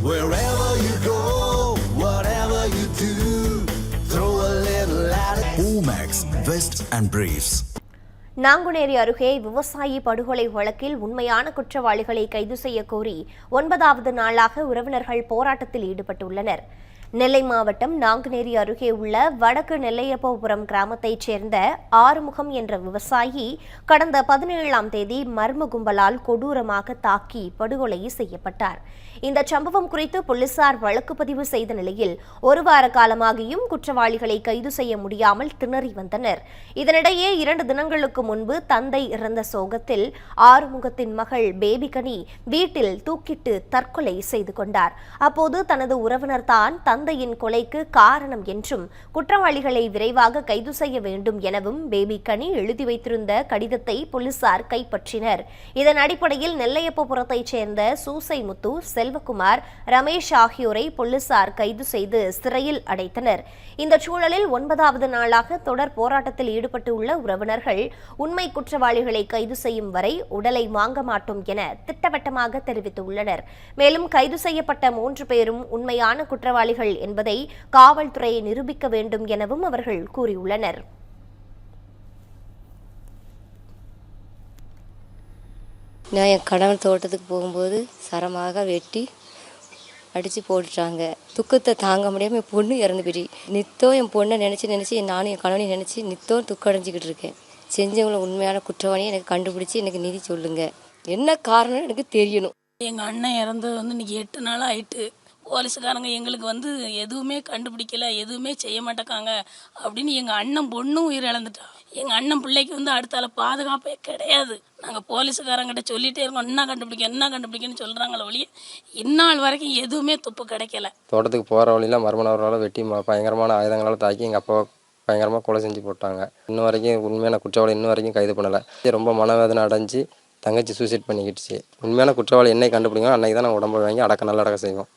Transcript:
Wherever you go, whatever you do, throw a little at it. Omax, Vest and Briefs. Nanguneri அருகே விவசாயி படுகொலை வழக்கில் உண்மையான குற்றவாளிகளை கைது செய்ய கோரி 9வது நாளாக உறவினர்கள் போராட்டத்தில் ஈடுபட்டுள்ளனர். நெல்லை மாவட்டம் நாங்குநேரி அருகே உள்ள வடக்கு நெல்லையப்பபுரம் கிராமத்தைச் சேர்ந்த ஆறுமுகம் என்ற விவசாயி கடந்த 17ஆம் தேதி மர்ம கும்பலால் கொடூரமாக தாக்கி படுகொலை செய்யப்பட்டார். இந்த சம்பவம் குறித்து போலீசார் வழக்கு பதிவு செய்த நிலையில் ஒரு வார காலமாகியும் குற்றவாளிகளை கைது செய்ய முடியாமல் திணறி வந்தனர். இதனிடையே 2 தினங்களுக்கு முன்பு தந்தை இறந்த சோகத்தில் ஆறுமுகத்தின் மகள் பேபிகனி வீட்டில் தூக்கிட்டு தற்கொலை செய்து கொண்டார். அப்போது தனது உறவினர் தான் தந்தையின் கொலைக்கு காரணம் என்றும் குற்றவாளிகளை விரைவாக கைது செய்ய வேண்டும் எனவும் பேபிகனி எழுதி வைத்திருந்த கடிதத்தை போலீசார் கைப்பற்றினர். இதன் அடிப்படையில் நெல்லையப்பபுரத்தைச் சேர்ந்த சூசைமுத்து, செல்வகுமார், ரமேஷ் ஆகியோரை போலீசார் கைது செய்து சிறையில் அடைத்தனர். இந்த சூழலில் 9வது நாளாக தொடர் போராட்டத்தில் ஈடுபட்டுள்ள உறவினர்கள் உண்மை குற்றவாளிகளை கைது செய்யும் வரை உடலை வாங்க மாட்டோம் என திட்டவட்டமாக தெரிவித்துள்ளனர். மேலும் கைது செய்யப்பட்ட 3 பேரும் உண்மையான குற்றவாளிகள் என்பதை காவல்துறை நிரூபிக்க வேண்டும் எனவும் அவர்கள் கூறியுள்ளனர். நான் என் கணவன் தோட்டத்துக்கு போகும்போது சரமாக வெட்டி அடித்து போட்டுட்டாங்க. துக்கத்தை தாங்க முடியாமல் என் பொண்ணு இறந்து போய் நித்தம் என் பொண்ணை நினச்சி நானும் என் கணவனையும் நினச்சி நித்தம் துக்கம் அடைஞ்சிக்கிட்டு இருக்கேன். செஞ்சவங்கள உண்மையான குற்றவாளியை எனக்கு கண்டுபிடிச்சி எனக்கு நீதி சொல்லுங்க. என்ன காரணம் எனக்கு தெரியணும். எங்கள் அண்ணன் இறந்தது இன்னைக்கு 8 நாள் ஆயிட்டு. போலீஸுக்காரங்க எங்களுக்கு எதுவுமே கண்டுபிடிக்கல, எதுவுமே செய்ய மாட்டேக்காங்க அப்படின்னு எங்கள் அண்ணன் பொண்ணும் உயிர் இழந்துட்டா. எங்கள் அண்ணன் பிள்ளைக்கு அடுத்தால பாதுகாப்பே கிடையாது. நாங்கள் போலீஸுக்காரங்கிட்ட சொல்லிட்டே இருக்கோம், என்ன கண்டுபிடிக்கன்னு சொல்கிறாங்களே ஒழிய இந்நாள் வரைக்கும் எதுவுமே துப்பு கிடைக்கல. தோட்டத்துக்கு போகிற வழியில் மர்மநபர்களால் வெட்டி பயங்கரமான ஆயுதங்களால் தாக்கி எங்கள் அப்பாவை பயங்கரமாக கொலை செஞ்சு போட்டாங்க. இன்னும் வரைக்கும் உண்மையான குற்றவாளி இன்னும் வரைக்கும் கைது பண்ணலை. ரொம்ப மனவேதனை அடைஞ்சு தங்கச்சி சூசைட் பண்ணிக்கிடுச்சு. உண்மையான குற்றவாளி என்னை கண்டுபிடிக்கணும் அன்றைக்கி தான் நாங்கள் உடம்பு வாங்கி நல்லடக்கம் செய்வோம்.